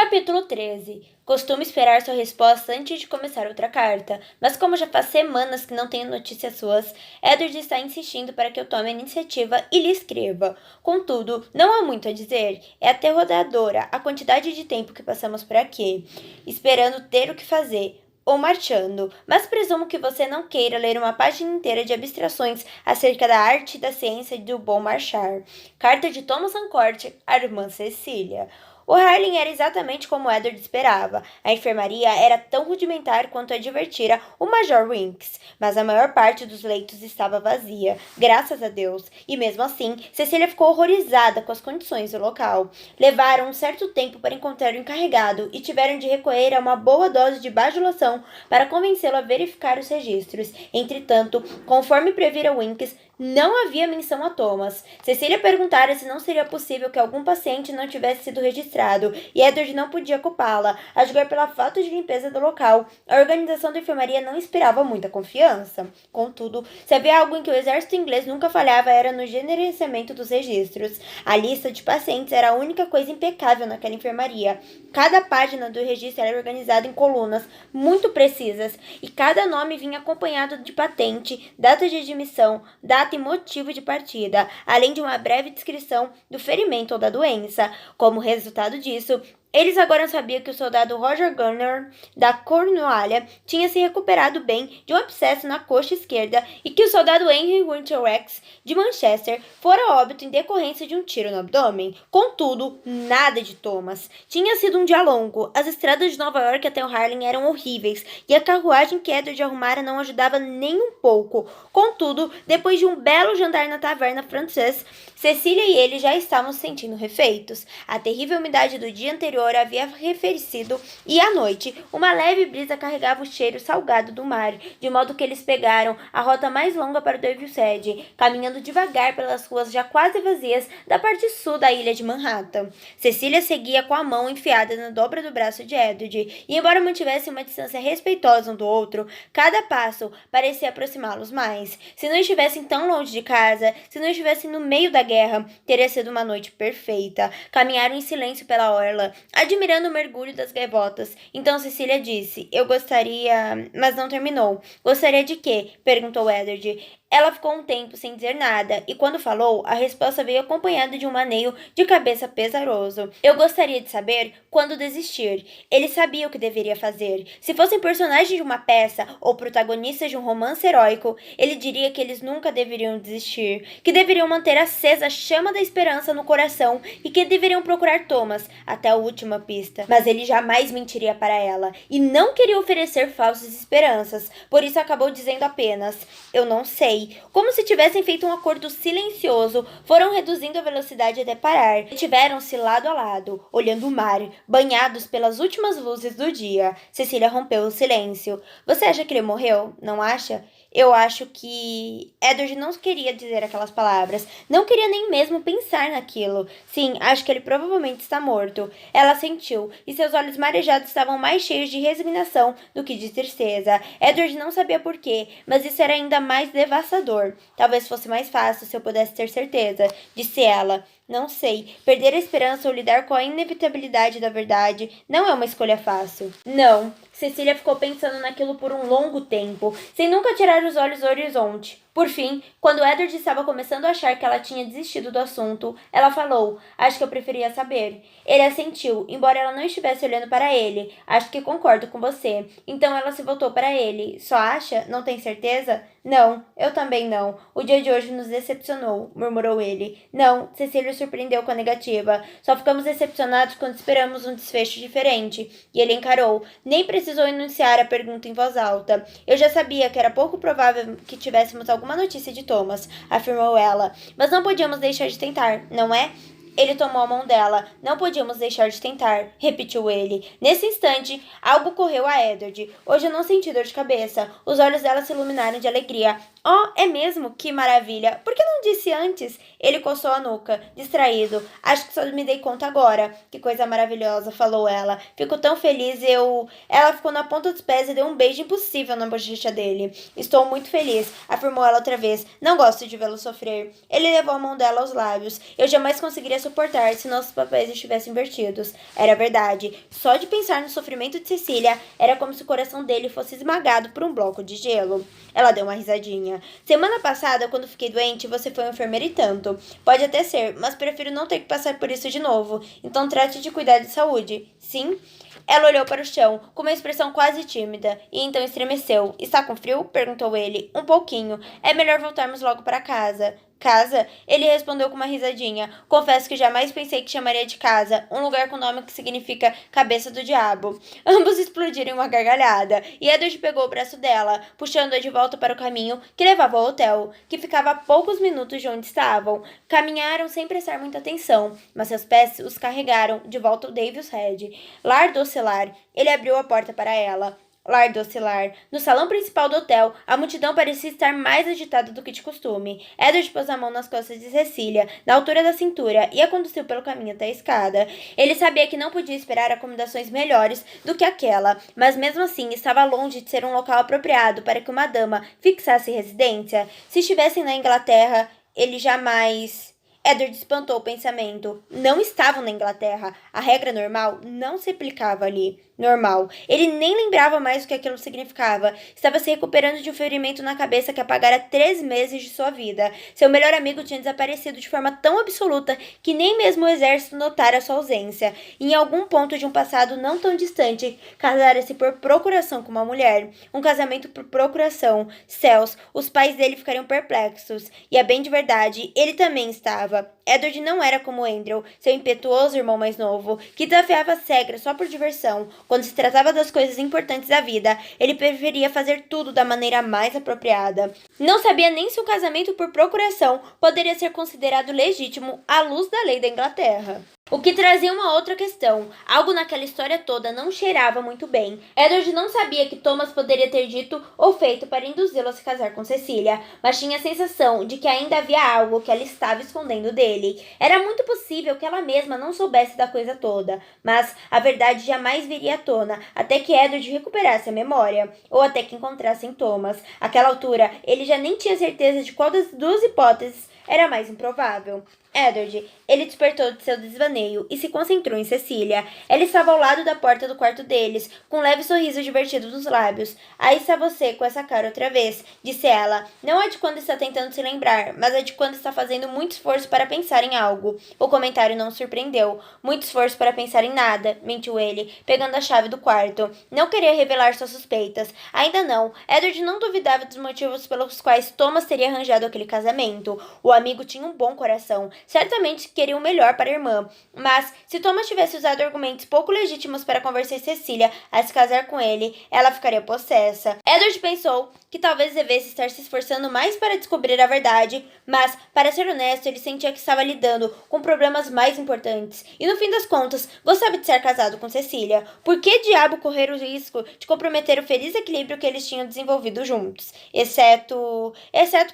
Capítulo 13. Costumo esperar sua resposta antes de começar outra carta, mas como já faz semanas que não tenho notícias suas, Edward está insistindo para que eu tome a iniciativa e lhe escreva. Contudo, não há muito a dizer. É aterroradora a quantidade de tempo que passamos por aqui, esperando ter o que fazer ou marchando, mas presumo que você não queira ler uma página inteira de abstrações acerca da arte e da ciência do bom marchar. Carta de Thomas Ancourt à irmã Cecília. O Harling era exatamente como Edward esperava. A enfermaria era tão rudimentar quanto advertira o Major Winks, mas a maior parte dos leitos estava vazia, graças a Deus, e mesmo assim, Cecília ficou horrorizada com as condições do local. Levaram um certo tempo para encontrar o encarregado e tiveram de recorrer a uma boa dose de bajulação para convencê-lo a verificar os registros. Entretanto, conforme previra Winks, não havia menção a Thomas. Cecília perguntara se não seria possível que algum paciente não tivesse sido registrado, e Edward não podia culpá-la, a julgar pela falta de limpeza do local. A organização da enfermaria não inspirava muita confiança. Contudo, se havia algo em que o exército inglês nunca falhava era no gerenciamento dos registros. A lista de pacientes era a única coisa impecável naquela enfermaria. Cada página do registro era organizada em colunas muito precisas, e cada nome vinha acompanhado de patente, data de admissão, data e motivo de partida, além de uma breve descrição do ferimento ou da doença. Como resultado disso, eles agora sabiam que o soldado Roger Gunner, da Cornualha, tinha se recuperado bem de um abscesso na coxa esquerda e que o soldado Henry Winterrex, de Manchester, fora a óbito em decorrência de um tiro no abdômen. Contudo, nada de Thomas. Tinha sido um dia longo. As estradas de Nova York até o Harlem eram horríveis e a carruagem que Edward arrumara não ajudava nem um pouco. Contudo, depois de um belo jantar na taverna francesa, Cecília e ele já estavam se sentindo refeitos. A terrível umidade do dia anterior havia arrefecido e à noite uma leve brisa carregava o cheiro salgado do mar, de modo que eles pegaram a rota mais longa para Doivlside, caminhando devagar pelas ruas já quase vazias da parte sul da ilha de Manhattan. Cecília seguia com a mão enfiada na dobra do braço de Edward, e embora mantivessem uma distância respeitosa um do outro, cada passo parecia aproximá-los mais. Se não estivessem tão longe de casa, se não estivessem no meio da guerra, teria sido uma noite perfeita. Caminharam em silêncio pela orla, admirando o mergulho das gaivotas. Então Cecília disse: "Eu gostaria..." Mas não terminou. "Gostaria de quê?" perguntou Edward. Ela ficou um tempo sem dizer nada, e quando falou, a resposta veio acompanhada de um maneio de cabeça pesaroso. "Eu gostaria de saber quando desistir." Ele sabia o que deveria fazer. Se fossem personagens de uma peça ou protagonistas de um romance heróico, ele diria que eles nunca deveriam desistir, que deveriam manter acesa a chama da esperança no coração e que deveriam procurar Thomas até a última pista. Mas ele jamais mentiria para ela, e não queria oferecer falsas esperanças. Por isso acabou dizendo apenas: "Eu não sei." Como se tivessem feito um acordo silencioso, foram reduzindo a velocidade até parar. Tiveram-se lado a lado, olhando o mar, banhados pelas últimas luzes do dia. Cecília rompeu o silêncio. "Você acha que ele morreu? Não acha?" "Eu acho que..." Edward não queria dizer aquelas palavras. Não queria nem mesmo pensar naquilo. "Sim, acho que ele provavelmente está morto." Ela sentiu, e seus olhos marejados estavam mais cheios de resignação do que de tristeza. Edward não sabia por quê, mas isso era ainda mais devastador. "Talvez fosse mais fácil se eu pudesse ter certeza", disse ela. "Não sei. Perder a esperança ou lidar com a inevitabilidade da verdade não é uma escolha fácil." "Não." Cecília ficou pensando naquilo por um longo tempo, sem nunca tirar os olhos do horizonte. Por fim, quando Edward estava começando a achar que ela tinha desistido do assunto, ela falou: "Acho que eu preferia saber." Ele assentiu, embora ela não estivesse olhando para ele. "Acho que concordo com você." Então ela se voltou para ele. "Só acha? Não tem certeza?" "Não, eu também não. O dia de hoje nos decepcionou", murmurou ele. "Não." Cecília surpreendeu com a negativa. "Só ficamos decepcionados quando esperamos um desfecho diferente." E ele encarou. Nem precisou enunciar a pergunta em voz alta. "Eu já sabia que era pouco provável que tivéssemos alguma notícia de Thomas", afirmou ela. "Mas não podíamos deixar de tentar, não é?" Ele tomou a mão dela. "Não podíamos deixar de tentar", repetiu ele. Nesse instante, algo ocorreu a Edward. Hoje eu não senti dor de cabeça. Os olhos dela se iluminaram de alegria. Oh, é mesmo? Que maravilha! Por que não disse antes? Ele coçou a nuca, distraído. Acho que só me dei conta agora. Que coisa maravilhosa, falou ela. Fico tão feliz, eu. Ela ficou na ponta dos pés e deu um beijo impossível na bochecha dele. Estou muito feliz, afirmou ela outra vez. Não gosto de vê-lo sofrer. Ele levou a mão dela aos lábios. Eu jamais conseguiria suportar se nossos papéis estivessem invertidos. Era verdade. Só de pensar no sofrimento de Cecília, era como se o coração dele fosse esmagado por um bloco de gelo. Ela deu uma risadinha. Semana passada, quando fiquei doente, você foi um enfermeiro e tanto. Pode até ser, mas prefiro não ter que passar por isso de novo. Então trate de cuidar de saúde. Sim? Ela olhou para o chão, com uma expressão quase tímida, e então estremeceu. Está com frio? Perguntou ele. Um pouquinho. É melhor voltarmos logo para casa. Casa? Ele respondeu com uma risadinha. Confesso que jamais pensei que chamaria de casa, um lugar com nome que significa cabeça do diabo. Ambos explodiram em uma gargalhada, e Edward pegou o braço dela, puxando-a de volta para o caminho que levava ao hotel, que ficava a poucos minutos de onde estavam. Caminharam sem prestar muita atenção, mas seus pés os carregaram de volta ao Davis Head. Lar do Ocelar. Ele abriu a porta para ela. Lar do Oscilar. No salão principal do hotel, a multidão parecia estar mais agitada do que de costume. Edward pôs a mão nas costas de Cecília, na altura da cintura, e a conduziu pelo caminho até a escada. Ele sabia que não podia esperar acomodações melhores do que aquela, mas mesmo assim estava longe de ser um local apropriado para que uma dama fixasse residência. Se estivessem na Inglaterra, ele jamais... Edward espantou o pensamento. Não estavam na Inglaterra. A regra normal não se aplicava ali. Normal. Ele nem lembrava mais o que aquilo significava. Estava se recuperando de um ferimento na cabeça que apagara 3 meses de sua vida. Seu melhor amigo tinha desaparecido de forma tão absoluta que nem mesmo o exército notara sua ausência. E em algum ponto de um passado não tão distante, casara-se por procuração com uma mulher. Um casamento por procuração. Céus, os pais dele ficariam perplexos. E a bem de verdade, ele também estava. Edward não era como Andrew, seu impetuoso irmão mais novo, que desafiava as regras só por diversão. Quando se tratava das coisas importantes da vida, ele preferia fazer tudo da maneira mais apropriada. Não sabia nem se o casamento por procuração poderia ser considerado legítimo à luz da lei da Inglaterra. O que trazia uma outra questão. Algo naquela história toda não cheirava muito bem. Edward não sabia que Thomas poderia ter dito ou feito para induzi-lo a se casar com Cecília, mas tinha a sensação de que ainda havia algo que ela estava escondendo dele. Era muito possível que ela mesma não soubesse da coisa toda, mas a verdade jamais viria à tona, até que Edward recuperasse a memória, ou até que encontrassem Thomas. Àquela altura, ele já nem tinha certeza de qual das duas hipóteses era mais improvável. Edward, ele despertou de seu desvaneio e se concentrou em Cecília. Ela estava ao lado da porta do quarto deles, com um leve sorriso divertido nos lábios. Aí está você com essa cara outra vez, disse ela. Não é de quando está tentando se lembrar, mas é de quando está fazendo muito esforço para pensar em algo. O comentário não o surpreendeu. Muito esforço para pensar em nada, mentiu ele, pegando a chave do quarto. Não queria revelar suas suspeitas. Ainda não. Edward não duvidava dos motivos pelos quais Thomas teria arranjado aquele casamento. O amigo tinha um bom coração. Certamente queria o melhor para a irmã, mas se Thomas tivesse usado argumentos pouco legítimos para convencer Cecília a se casar com ele, ela ficaria possessa. Edward pensou que talvez devesse estar se esforçando mais para descobrir a verdade, mas, para ser honesto, ele sentia que estava lidando com problemas mais importantes e, no fim das contas, gostava de ser casado com Cecília. Por que diabo correr o risco de comprometer o feliz equilíbrio que eles tinham desenvolvido juntos? Exceto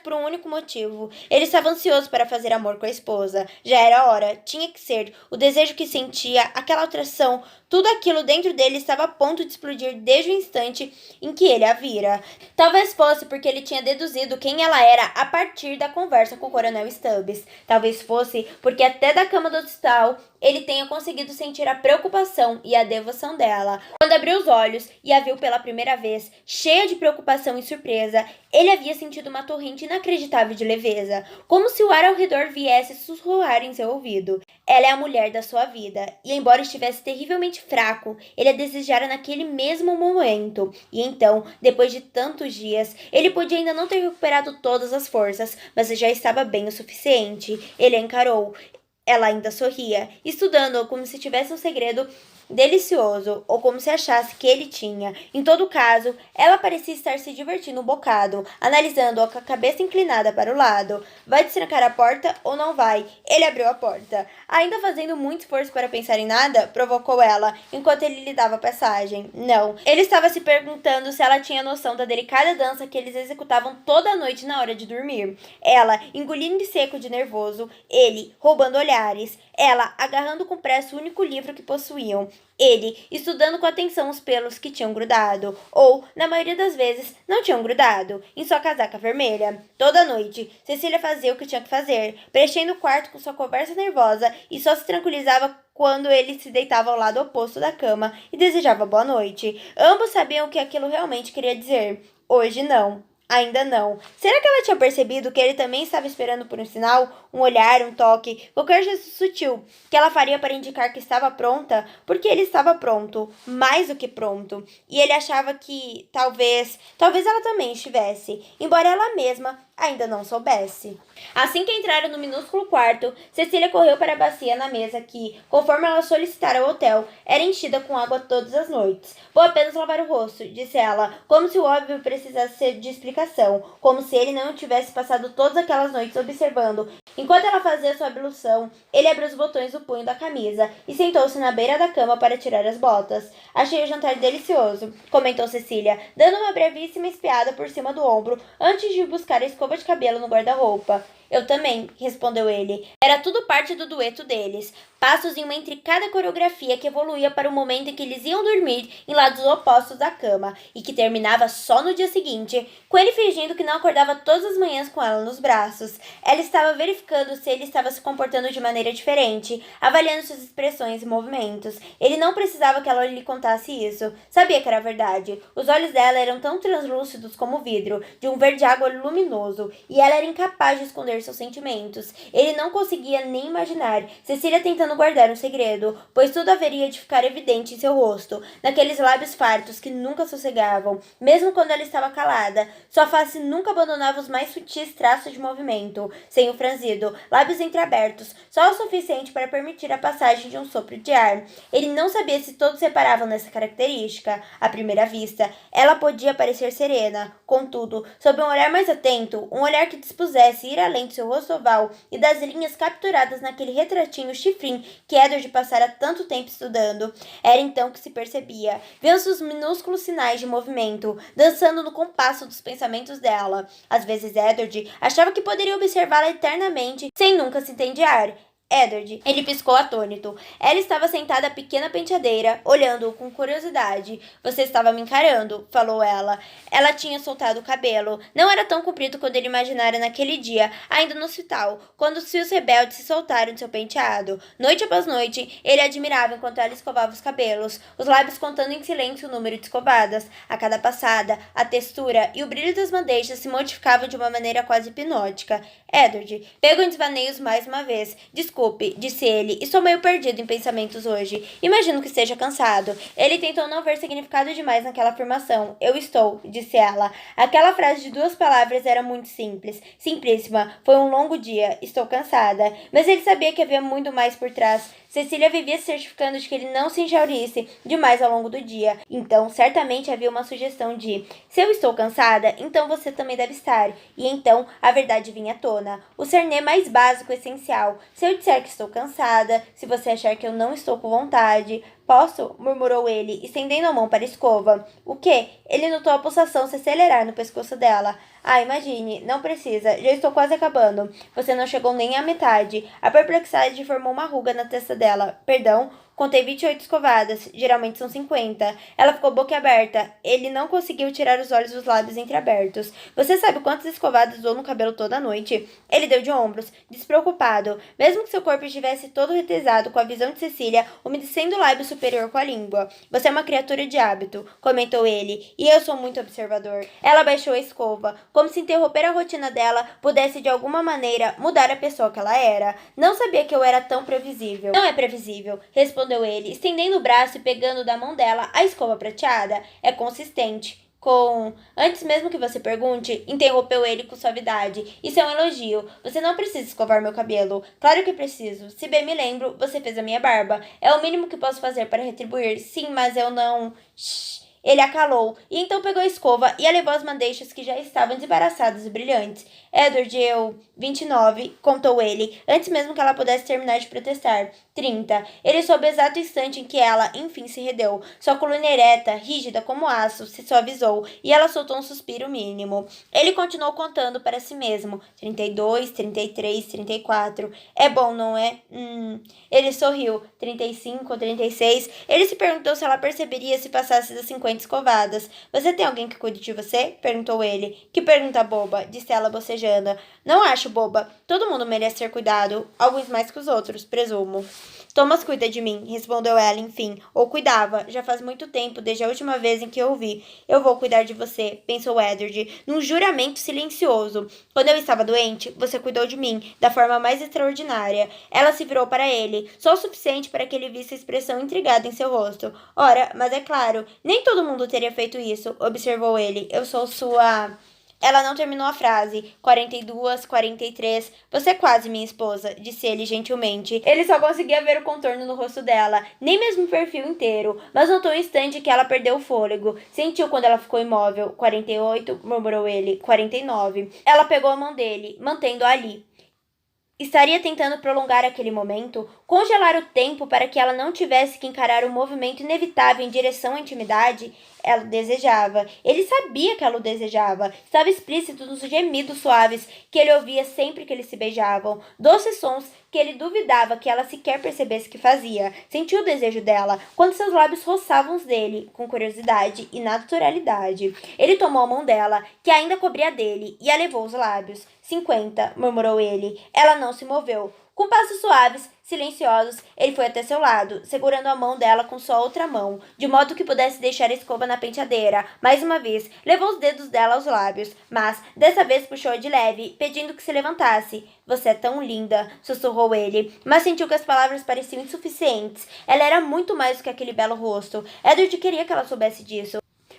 por um único motivo. Ele estava ansioso para fazer amor com a esposa. Já era hora, tinha que ser. O desejo que sentia, aquela atração, tudo aquilo dentro dele estava a ponto de explodir desde o instante em que ele a vira. Talvez fosse porque ele tinha deduzido quem ela era a partir da conversa com o Coronel Stubbs. Talvez fosse porque até da cama do hospital ele tenha conseguido sentir a preocupação e a devoção dela. Quando abriu os olhos e a viu pela primeira vez, cheia de preocupação e surpresa, ele havia sentido uma torrente inacreditável de leveza, como se o ar ao redor viesse sussurrar em seu ouvido. Ela é a mulher da sua vida, e embora estivesse terrivelmente fraco, ele a desejara naquele mesmo momento. E então, depois de tantos dias, ele podia ainda não ter recuperado todas as forças, mas já estava bem o suficiente. Ele a encarou. Ela ainda sorria, estudando como se tivesse um segredo delicioso, ou como se achasse que ele tinha. Em todo caso, ela parecia estar se divertindo um bocado, analisando-o com a cabeça inclinada para o lado. Vai destrancar a porta ou não vai? Ele abriu a porta. Ainda fazendo muito esforço para pensar em nada, provocou ela, enquanto ele lhe dava passagem. Não. Ele estava se perguntando se ela tinha noção da delicada dança que eles executavam toda a noite na hora de dormir. Ela, engolindo em seco de nervoso, ele, roubando olhares, ela, agarrando com pressa o único livro que possuíam. Ele, estudando com atenção os pelos que tinham grudado, ou, na maioria das vezes, não tinham grudado, em sua casaca vermelha. Toda noite, Cecília fazia o que tinha que fazer, preenchendo o quarto com sua conversa nervosa e só se tranquilizava quando ele se deitava ao lado oposto da cama e desejava boa noite. Ambos sabiam o que aquilo realmente queria dizer. Hoje não. Ainda não. Será que ela tinha percebido que ele também estava esperando por um sinal, um olhar, um toque, qualquer gesto sutil que ela faria para indicar que estava pronta? Porque ele estava pronto, mais do que pronto. E ele achava que talvez ela também estivesse, embora ela mesma ainda não soubesse. Assim que entraram no minúsculo quarto, Cecília correu para a bacia na mesa que, conforme ela solicitara ao hotel, era enchida com água todas as noites. Vou apenas lavar o rosto, disse ela, como se o óbvio precisasse ser de explicação, como se ele não tivesse passado todas aquelas noites observando. Enquanto ela fazia sua ablução, ele abriu os botões do punho da camisa e sentou-se na beira da cama para tirar as botas. Achei o jantar delicioso, comentou Cecília, dando uma brevíssima espiada por cima do ombro antes de buscar a escova de cabelo no guarda-roupa. Eu também, respondeu ele. Era tudo parte do dueto deles. Passos em uma intricada coreografia que evoluía para o momento em que eles iam dormir em lados opostos da cama e que terminava só no dia seguinte, com ele fingindo que não acordava todas as manhãs com ela nos braços. Ela estava verificando se ele estava se comportando de maneira diferente, avaliando suas expressões e movimentos. Ele não precisava que ela lhe contasse isso. Sabia que era verdade. Os olhos dela eram tão translúcidos como vidro, de um verde água luminoso, e ela era incapaz de esconder seus sentimentos. Ele não conseguia nem imaginar Cecília tentando guardar um segredo, pois tudo haveria de ficar evidente em seu rosto, naqueles lábios fartos que nunca sossegavam, mesmo quando ela estava calada. Sua face nunca abandonava os mais sutis traços de movimento, sem o franzido, lábios entreabertos, só o suficiente para permitir a passagem de um sopro de ar. Ele não sabia se todos reparavam nessa característica. À primeira vista, ela podia parecer serena, contudo, sob um olhar mais atento, um olhar que dispusesse ir além do seu rosto oval e das linhas capturadas naquele retratinho chifrinho que Edward passara tanto tempo estudando. Era então que se percebia. Viam-se os minúsculos sinais de movimento, dançando no compasso dos pensamentos dela. Às vezes Edward achava que poderia observá-la eternamente, sem nunca se entediar. Edward, ele piscou atônito. Ela estava sentada à pequena penteadeira, olhando-o com curiosidade. Você estava me encarando, falou ela. Ela tinha soltado o cabelo. Não era tão comprido quanto ele imaginara naquele dia, ainda no hospital, quando os fios rebeldes se soltaram de seu penteado. Noite após noite, ele admirava enquanto ela escovava os cabelos, os lábios contando em silêncio o número de escovadas. A cada passada, a textura e o brilho das madeixas se modificavam de uma maneira quase hipnótica. Edward, pegou em desvaneios mais uma vez. Desculpe, disse ele, estou meio perdido em pensamentos hoje. Imagino que esteja cansado. Ele tentou não ver significado demais naquela afirmação. Eu estou, disse ela. Aquela frase de 2 palavras era muito simples. Simplíssima. Foi um longo dia. Estou cansada. Mas ele sabia que havia muito mais por trás. Cecília vivia se certificando de que ele não se enjaurisse demais ao longo do dia. Então, certamente havia uma sugestão de: se eu estou cansada, então você também deve estar. E então, a verdade vinha à tona. O cerne mais básico, essencial. Se eu disser que estou cansada, se você achar que eu não estou com vontade... Posso? Murmurou ele, estendendo a mão para a escova. O quê? Ele notou a pulsação se acelerar no pescoço dela. Ah, imagine, não precisa, já estou quase acabando. Você não chegou nem à metade. A perplexidade formou uma ruga na testa dela. Perdão? Contei 28 escovadas, geralmente são 50. Ela ficou boquiaberta. Ele não conseguiu tirar os olhos dos lábios entreabertos. Você sabe quantas escovadas dou no cabelo toda noite? Ele deu de ombros, despreocupado. Mesmo que seu corpo estivesse todo retesado com a visão de Cecília, umedecendo o lábio superior com a língua. Você é uma criatura de hábito, comentou ele, e eu sou muito observador. Ela baixou a escova, como se interromper a rotina dela pudesse de alguma maneira mudar a pessoa que ela era. Não sabia que eu era tão previsível. Não é previsível, respondeu ele, estendendo o braço e pegando da mão dela a escova prateada. É consistente. Antes mesmo que você pergunte, interrompeu ele com suavidade. Isso é um elogio. Você não precisa escovar meu cabelo. Claro que preciso. Se bem me lembro, você fez a minha barba. É o mínimo que posso fazer para retribuir. Sim, mas eu não... Shhh. Ele a calou, e então pegou a escova e a levou às madeixas que já estavam desembaraçadas e brilhantes. Edward, 29, contou ele, antes mesmo que ela pudesse terminar de protestar. 30. Ele soube o exato instante em que ela, enfim, se rendeu. Sua coluna ereta, rígida como aço, se suavizou, e ela soltou um suspiro mínimo. Ele continuou contando para si mesmo. 32, 33, 34. É bom, não é? Ele sorriu. 35, 36. Ele se perguntou se ela perceberia se passasse das 50 escovadas. Você tem alguém que cuide de você? Perguntou ele. Que pergunta boba, disse ela bocejando. Não acho boba. Todo mundo merece ser cuidado. Alguns mais que os outros, presumo. Thomas cuida de mim, respondeu ela, enfim. Ou cuidava. Já faz muito tempo, desde a última vez em que eu o vi. Eu vou cuidar de você, pensou Edward, num juramento silencioso. Quando eu estava doente, você cuidou de mim, da forma mais extraordinária. Ela se virou para ele, só o suficiente para que ele visse a expressão intrigada em seu rosto. Ora, mas é claro, nem todo mundo teria feito isso, observou ele. Eu sou sua... Ela não terminou a frase. 42, 43. Você é quase minha esposa, disse ele gentilmente. Ele só conseguia ver o contorno no rosto dela, nem mesmo o perfil inteiro, mas notou um instante que ela perdeu o fôlego. Sentiu quando ela ficou imóvel. 48, murmurou ele. 49. Ela pegou a mão dele, mantendo-a ali. Estaria tentando prolongar aquele momento, congelar o tempo para que ela não tivesse que encarar o movimento inevitável em direção à intimidade? Ela o desejava. Ele sabia que ela o desejava. Estava explícito nos gemidos suaves que ele ouvia sempre que eles se beijavam. Doces sons que ele duvidava que ela sequer percebesse que fazia. Sentiu o desejo dela quando seus lábios roçavam os dele, com curiosidade e naturalidade. Ele tomou a mão dela, que ainda cobria dele, e a levou aos lábios. 50, murmurou ele. Ela não se moveu. Com passos suaves, silenciosos, ele foi até seu lado, segurando a mão dela com sua outra mão, de modo que pudesse deixar a escova na penteadeira. Mais uma vez, levou os dedos dela aos lábios, mas dessa vez puxou-a de leve, pedindo que se levantasse. Você é tão linda, sussurrou ele, mas sentiu que as palavras pareciam insuficientes. Ela era muito mais do que aquele belo rosto. Edward queria que ela soubesse disso.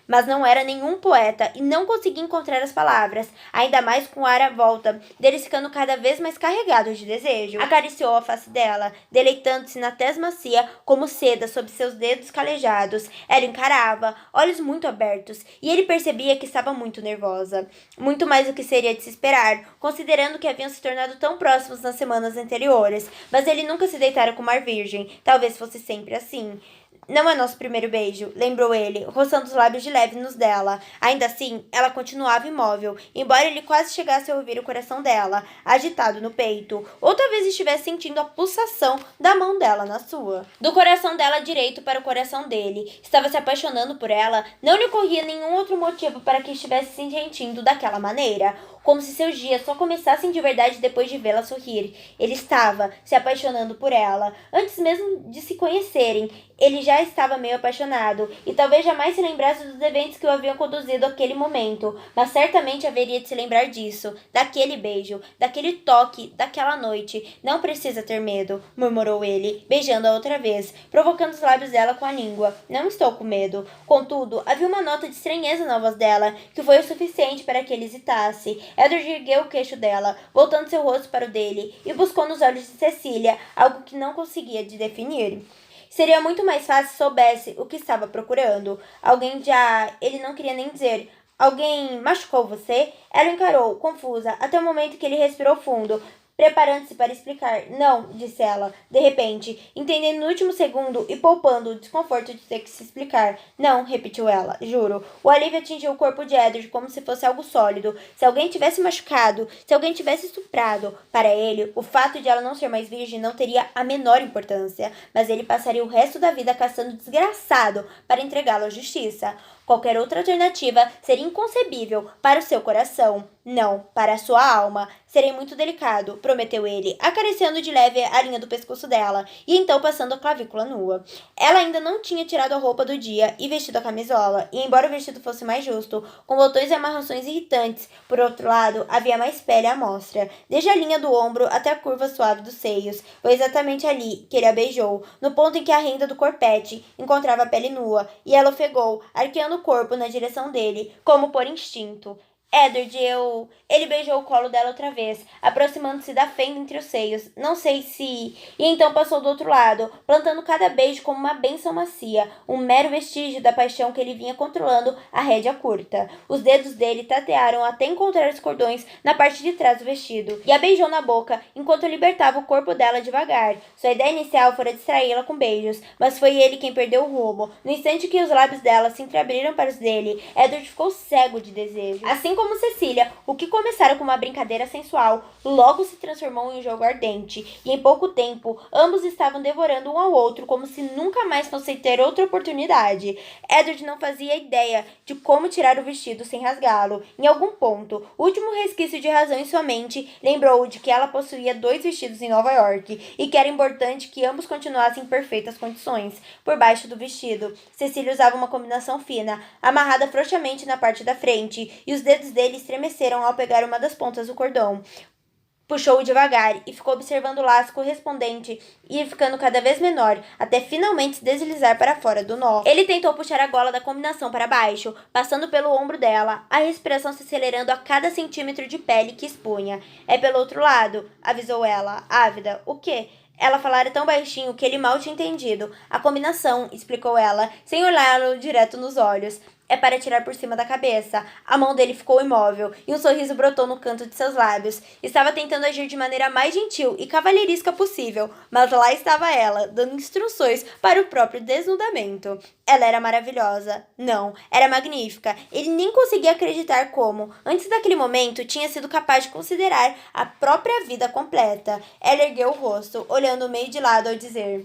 Mas não era nenhum poeta e não conseguia encontrar as palavras, ainda mais com o ar à volta, deles ficando cada vez mais carregados de desejo. Acariciou a face dela, deleitando-se na tez macia como seda sob seus dedos calejados. Ela encarava, olhos muito abertos, e ele percebia que estava muito nervosa. Muito mais do que seria de se esperar, considerando que haviam se tornado tão próximos nas semanas anteriores. Mas ele nunca se deitara com o mar virgem, talvez fosse sempre assim. Não é nosso primeiro beijo, lembrou ele, roçando os lábios de leve nos dela. Ainda assim, ela continuava imóvel, embora ele quase chegasse a ouvir o coração dela, agitado no peito, ou talvez estivesse sentindo a pulsação da mão dela na sua. Do coração dela direito para o coração dele. Estava se apaixonando por ela, não lhe ocorria nenhum outro motivo para que estivesse se sentindo daquela maneira. Como se seus dias só começassem de verdade depois de vê-la sorrir. Ele estava se apaixonando por ela. Antes mesmo de se conhecerem, ele já estava meio apaixonado, e talvez jamais se lembrasse dos eventos que o haviam conduzido àquele momento, mas certamente haveria de se lembrar disso, daquele beijo, daquele toque, daquela noite. Não precisa ter medo, murmurou ele, beijando-a outra vez, provocando os lábios dela com a língua. Não estou com medo. Contudo, havia uma nota de estranheza na voz dela, que foi o suficiente para que ele hesitasse. Edward ergueu o queixo dela, voltando seu rosto para o dele, e buscou nos olhos de Cecília algo que não conseguia de definir. Seria muito mais fácil se soubesse o que estava procurando. Ele não queria nem dizer. Alguém machucou você? Ela o encarou, confusa, até o momento que ele respirou fundo, preparando-se para explicar. Não, disse ela, de repente, entendendo no último segundo e poupando o desconforto de ter que se explicar. Não, repetiu ela, juro. O alívio atingiu o corpo de Edward como se fosse algo sólido. Se alguém tivesse machucado, se alguém tivesse estuprado, para ele, o fato de ela não ser mais virgem não teria a menor importância, mas ele passaria o resto da vida caçando desgraçado para entregá-lo à justiça. Qualquer outra alternativa seria inconcebível para o seu coração. Não, para a sua alma. Serei muito delicado, prometeu ele, acariciando de leve a linha do pescoço dela, e então passando a clavícula nua. Ela ainda não tinha tirado a roupa do dia e vestido a camisola, e embora o vestido fosse mais justo, com botões e amarrações irritantes, por outro lado, havia mais pele à mostra, desde a linha do ombro até a curva suave dos seios. Foi exatamente ali que ele a beijou, no ponto em que a renda do corpete encontrava a pele nua, e ela ofegou, arqueando puxando o corpo na direção dele, como por instinto. Edward, eu... Ele beijou o colo dela outra vez, aproximando-se da fenda entre os seios. Não sei se... E então passou do outro lado, plantando cada beijo como uma bênção macia, um mero vestígio da paixão que ele vinha controlando a rédea curta. Os dedos dele tatearam até encontrar os cordões na parte de trás do vestido, e a beijou na boca, enquanto libertava o corpo dela devagar. Sua ideia inicial fora distraí-la com beijos, mas foi ele quem perdeu o rumo. No instante que os lábios dela se entreabriram para os dele, Edward ficou cego de desejo. Assim como Cecília, o que começara com uma brincadeira sensual, logo se transformou em um jogo ardente, e em pouco tempo, ambos estavam devorando um ao outro como se nunca mais fossem ter outra oportunidade. Edward não fazia ideia de como tirar o vestido sem rasgá-lo. Em algum ponto, o último resquício de razão em sua mente lembrou-o de que ela possuía 2 vestidos em Nova York, e que era importante que ambos continuassem em perfeitas condições. Por baixo do vestido, Cecília usava uma combinação fina, amarrada frouxamente na parte da frente, e os dedos dele estremeceram ao pegar uma das pontas do cordão. Puxou-o devagar e ficou observando o laço correspondente ir ficando cada vez menor, até finalmente se deslizar para fora do nó. Ele tentou puxar a gola da combinação para baixo, passando pelo ombro dela, a respiração se acelerando a cada centímetro de pele que expunha. É pelo outro lado, avisou ela, ávida. O quê? Ela falara tão baixinho que ele mal tinha entendido. A combinação, explicou ela, sem olhá-lo direto nos olhos. É para tirar por cima da cabeça. A mão dele ficou imóvel e um sorriso brotou no canto de seus lábios. Estava tentando agir de maneira mais gentil e cavalheiresca possível, mas lá estava ela, dando instruções para o próprio desnudamento. Ela era maravilhosa. Não, era magnífica. Ele nem conseguia acreditar como, antes daquele momento, tinha sido capaz de considerar a própria vida completa. Ela ergueu o rosto, olhando meio de lado ao dizer: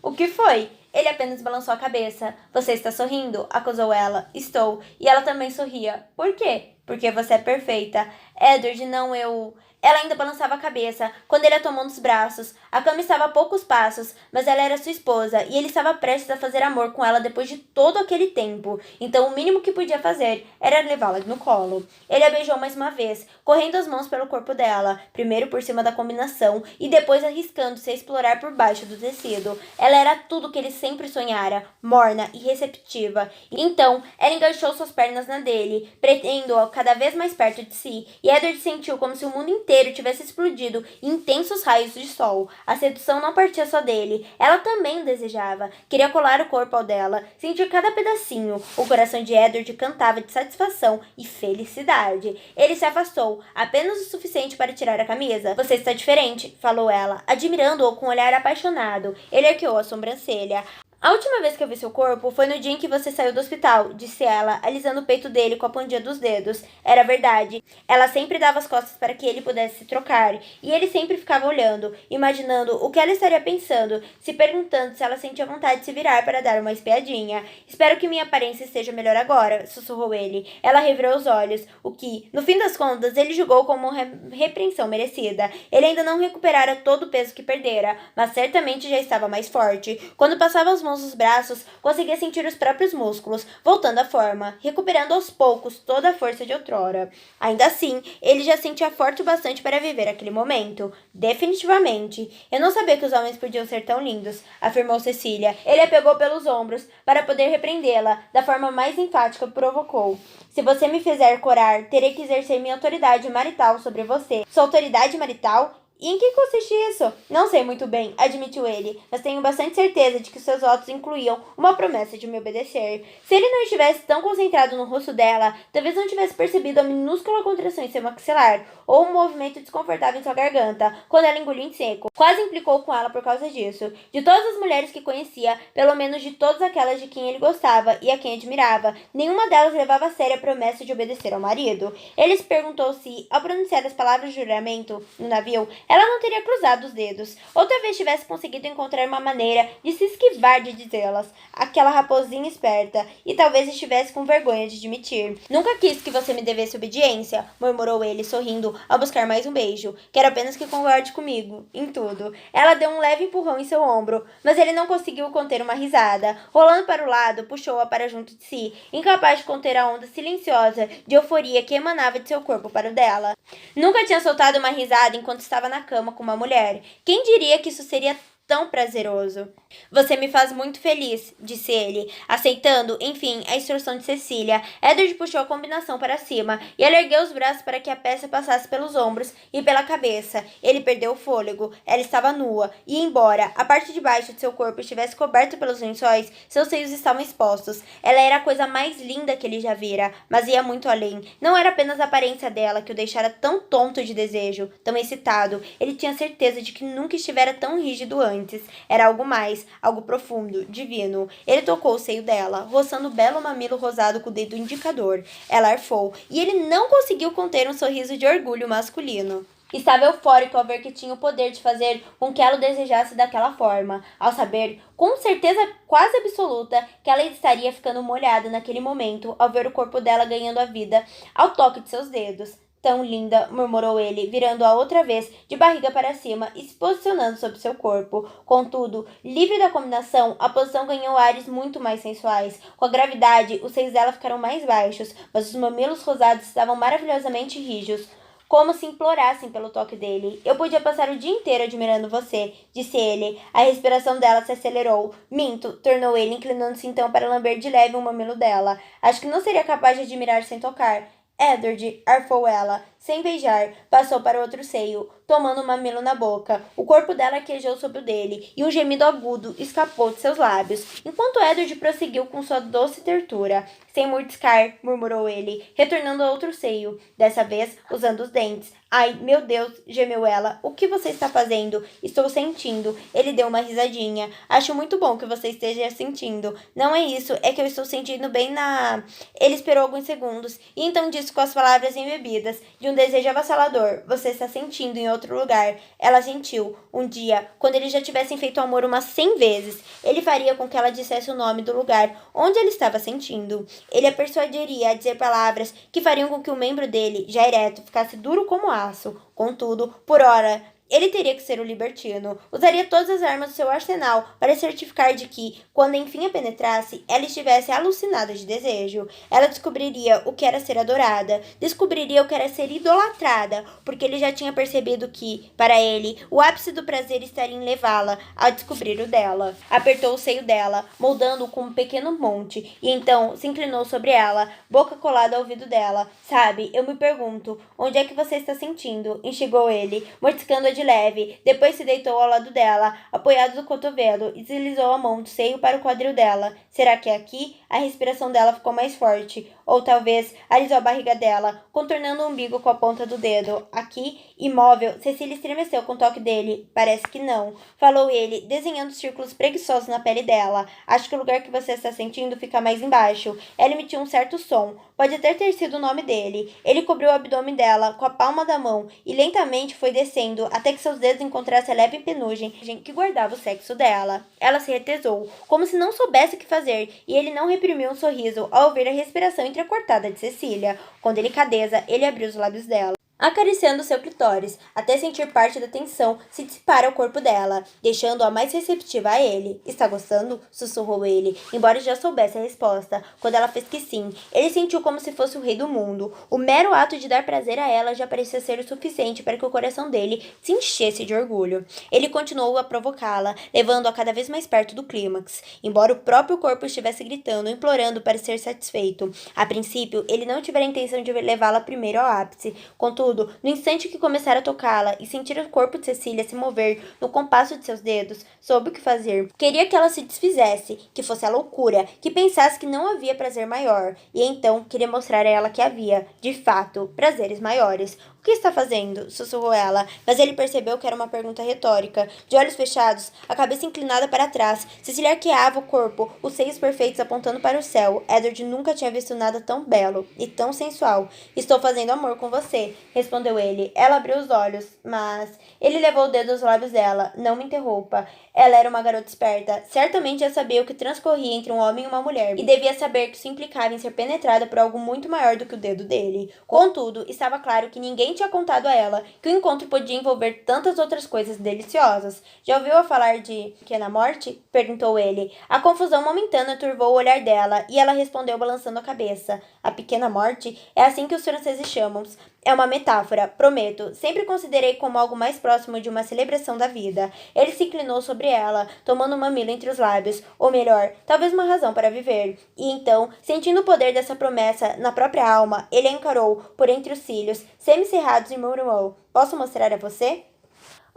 "O que foi?" Ele apenas balançou a cabeça. "Você está sorrindo?" acusou ela. "Estou." E ela também sorria. "Por quê?" "Porque você é perfeita." "Edward, não, eu..." Ela ainda balançava a cabeça, quando ele a tomou nos braços. A cama estava a poucos passos, mas ela era sua esposa, e ele estava prestes a fazer amor com ela depois de todo aquele tempo. Então o mínimo que podia fazer era levá-la no colo. Ele a beijou mais uma vez, correndo as mãos pelo corpo dela, primeiro por cima da combinação, e depois arriscando-se a explorar por baixo do tecido. Ela era tudo que ele sempre sonhara, morna e receptiva. Então, ela enganchou suas pernas na dele, pretendo-o cada vez mais perto de si, e Edward sentiu como se o mundo inteiro tivesse explodido em intensos raios de sol. A sedução não partia só dele. Ela também o desejava. Queria colar o corpo ao dela, sentir cada pedacinho. O coração de Edward cantava de satisfação e felicidade. Ele se afastou, apenas o suficiente para tirar a camisa. "Você está diferente", falou ela, admirando-o com um olhar apaixonado. Ele arqueou a sobrancelha. "A última vez que eu vi seu corpo foi no dia em que você saiu do hospital", disse ela, alisando o peito dele com a pontinha dos dedos. Era verdade. Ela sempre dava as costas para que ele pudesse se trocar, e ele sempre ficava olhando, imaginando o que ela estaria pensando, se perguntando se ela sentia vontade de se virar para dar uma espiadinha. "Espero que minha aparência esteja melhor agora", sussurrou ele. Ela revirou os olhos, o que, no fim das contas, ele julgou como uma repreensão merecida. Ele ainda não recuperara todo o peso que perdera, mas certamente já estava mais forte. Quando passava as mãos nos braços, conseguia sentir os próprios músculos, voltando à forma, recuperando aos poucos toda a força de outrora. Ainda assim, ele já sentia forte o bastante para viver aquele momento. Definitivamente. "Eu não sabia que os homens podiam ser tão lindos", afirmou Cecília. Ele a pegou pelos ombros, para poder repreendê-la, da forma mais enfática que provocou. "Se você me fizer corar, terei que exercer minha autoridade marital sobre você." "Sua autoridade marital? E em que consiste isso?" "Não sei muito bem", admitiu ele, "mas tenho bastante certeza de que seus votos incluíam uma promessa de me obedecer." Se ele não estivesse tão concentrado no rosto dela, talvez não tivesse percebido a minúscula contração em seu maxilar, ou um movimento desconfortável em sua garganta, quando ela engoliu em seco. Quase implicou com ela por causa disso. De todas as mulheres que conhecia, pelo menos de todas aquelas de quem ele gostava e a quem admirava, nenhuma delas levava a sério a promessa de obedecer ao marido. Ele se perguntou se, ao pronunciar as palavras de juramento no navio, ela não teria cruzado os dedos, ou talvez tivesse conseguido encontrar uma maneira de se esquivar de dizê-las, aquela raposinha esperta, e talvez estivesse com vergonha de admitir. "Nunca quis que você me devesse obediência", murmurou ele, sorrindo, ao buscar mais um beijo. "Quero apenas que concorde comigo, em tudo." Ela deu um leve empurrão em seu ombro, mas ele não conseguiu conter uma risada. Rolando para o lado, puxou-a para junto de si, incapaz de conter a onda silenciosa de euforia que emanava de seu corpo para o dela. Nunca tinha soltado uma risada enquanto estava na cama com uma mulher. Quem diria que isso seria tão prazeroso. Você me faz muito feliz, disse ele, aceitando, enfim, a instrução de Cecília. Edward puxou a combinação para cima e ela ergueu os braços para que a peça passasse pelos ombros e pela cabeça. Ele perdeu o fôlego. Ela estava nua, e embora a parte de baixo de seu corpo estivesse coberta pelos lençóis, seus seios estavam expostos. Ela era a coisa mais linda que ele já vira, mas ia muito além. Não era apenas a aparência dela que o deixara tão tonto de desejo, tão excitado. Ele tinha certeza de que nunca estivera tão rígido antes. Era algo mais, algo profundo, divino. Ele tocou o seio dela, roçando o belo mamilo rosado com o dedo indicador. Ela arfou, e ele não conseguiu conter um sorriso de orgulho masculino. Estava eufórico ao ver que tinha o poder de fazer com que ela o desejasse daquela forma, ao saber, com certeza quase absoluta, que ela estaria ficando molhada naquele momento ao ver o corpo dela ganhando a vida ao toque de seus dedos. Tão linda, murmurou ele, virando-a outra vez de barriga para cima e se posicionando sobre seu corpo. Contudo, livre da combinação, a posição ganhou ares muito mais sensuais. Com a gravidade, os seios dela ficaram mais baixos, mas os mamilos rosados estavam maravilhosamente rijos, como se implorassem pelo toque dele. Eu podia passar o dia inteiro admirando você, disse ele. A respiração dela se acelerou. Minto, tornou ele, inclinando-se então para lamber de leve um mamilo dela. Acho que não seria capaz de admirar sem tocar. Edward, arfou ela, sem beijar, passou para outro seio, tomando o mamilo na boca. O corpo dela queijou sobre o dele, e um gemido agudo escapou de seus lábios, enquanto Edward prosseguiu com sua doce tertura. Sem mordiscar, murmurou ele, retornando a outro seio, dessa vez usando os dentes. Ai, meu Deus, gemeu ela. O que você está fazendo? Estou sentindo. Ele deu uma risadinha. Acho muito bom que você esteja sentindo. Não é isso, é que eu estou sentindo bem na... Ele esperou alguns segundos, e então disse com as palavras embebidas de um desejo avassalador. Você está sentindo em outro lugar. Ela sentiu. Um dia, quando eles já tivessem feito amor umas 100 vezes, ele faria com que ela dissesse o nome do lugar onde ele estava sentindo. Ele a persuadiria a dizer palavras que fariam com que o membro dele, já ereto, ficasse duro como aço. Contudo, por ora, ele teria que ser o libertino. Usaria todas as armas do seu arsenal para certificar de que, quando enfim a penetrasse, ela estivesse alucinada de desejo. Ela descobriria o que era ser adorada, descobriria o que era ser idolatrada, porque ele já tinha percebido que, para ele, o ápice do prazer estaria em levá-la a descobrir o dela. Apertou o seio dela, moldando-o com um pequeno monte, e então se inclinou sobre ela, boca colada ao ouvido dela. Sabe, eu me pergunto, onde é que você está sentindo? Instigou ele, mordiscando-a de leve, depois se deitou ao lado dela, apoiado do cotovelo, e deslizou a mão do seio para o quadril dela. Será que é aqui? A respiração dela ficou mais forte. Ou talvez alisou a barriga dela, contornando o umbigo com a ponta do dedo. Aqui, imóvel, Cecília estremeceu com o toque dele. Parece que não. Falou ele, desenhando círculos preguiçosos na pele dela. Acho que o lugar que você está sentindo fica mais embaixo. Ela emitiu um certo som. Pode até ter sido o nome dele. Ele cobriu o abdômen dela com a palma da mão e lentamente foi descendo até que seus dedos encontrassem a leve penugem que guardava o sexo dela. Ela se retesou, como se não soubesse o que fazer, e ele não reprimiu um sorriso ao ouvir a respiração entrecortada de Cecília. Com delicadeza, ele abriu os lábios dela, acariciando seu clitóris, até sentir parte da tensão se dissipar ao corpo dela, deixando-a mais receptiva a ele. Está gostando? Sussurrou ele, embora já soubesse a resposta. Quando ela fez que sim, ele sentiu como se fosse o rei do mundo. O mero ato de dar prazer a ela já parecia ser o suficiente para que o coração dele se enchesse de orgulho. Ele continuou a provocá-la, levando-a cada vez mais perto do clímax, embora o próprio corpo estivesse gritando, implorando para ser satisfeito. A princípio, ele não tivera a intenção de levá-la primeiro ao ápice. Contudo, no instante que começara a tocá-la e sentir o corpo de Cecília se mover no compasso de seus dedos, soube o que fazer. Queria que ela se desfizesse, que fosse a loucura, que pensasse que não havia prazer maior, e então queria mostrar a ela que havia, de fato, prazeres maiores. O que está fazendo? Sussurrou ela, mas ele percebeu que era uma pergunta retórica. De olhos fechados, a cabeça inclinada para trás, Cecília arqueava o corpo, os seios perfeitos apontando para o céu. Edward nunca tinha visto nada tão belo e tão sensual. Estou fazendo amor com você, respondeu ele. Ela abriu os olhos, mas... Ele levou o dedo aos lábios dela. Não me interrompa. Ela era uma garota esperta. Certamente já sabia o que transcorria entre um homem e uma mulher, e devia saber que isso implicava em ser penetrada por algo muito maior do que o dedo dele. Contudo, estava claro que ninguém tinha contado a ela que o encontro podia envolver tantas outras coisas deliciosas. Já ouviu falar de pequena morte? Perguntou ele. A confusão momentânea turvou o olhar dela, e ela respondeu balançando a cabeça. A pequena morte? É assim que os franceses chamam. É uma metáfora, prometo. Sempre considerei como algo mais próximo de uma celebração da vida. Ele se inclinou sobre ela, tomando um mamilo entre os lábios, ou melhor, talvez uma razão para viver. E então, sentindo o poder dessa promessa na própria alma, ele a encarou por entre os cílios, semicerrados e murmurou: Posso mostrar a você?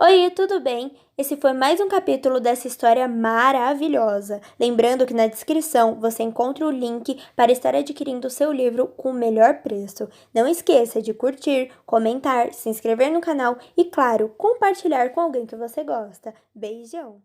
Oi, tudo bem? Esse foi mais um capítulo dessa história maravilhosa. Lembrando que na descrição você encontra o link para estar adquirindo o seu livro com o melhor preço. Não esqueça de curtir, comentar, se inscrever no canal e, claro, compartilhar com alguém que você gosta. Beijão!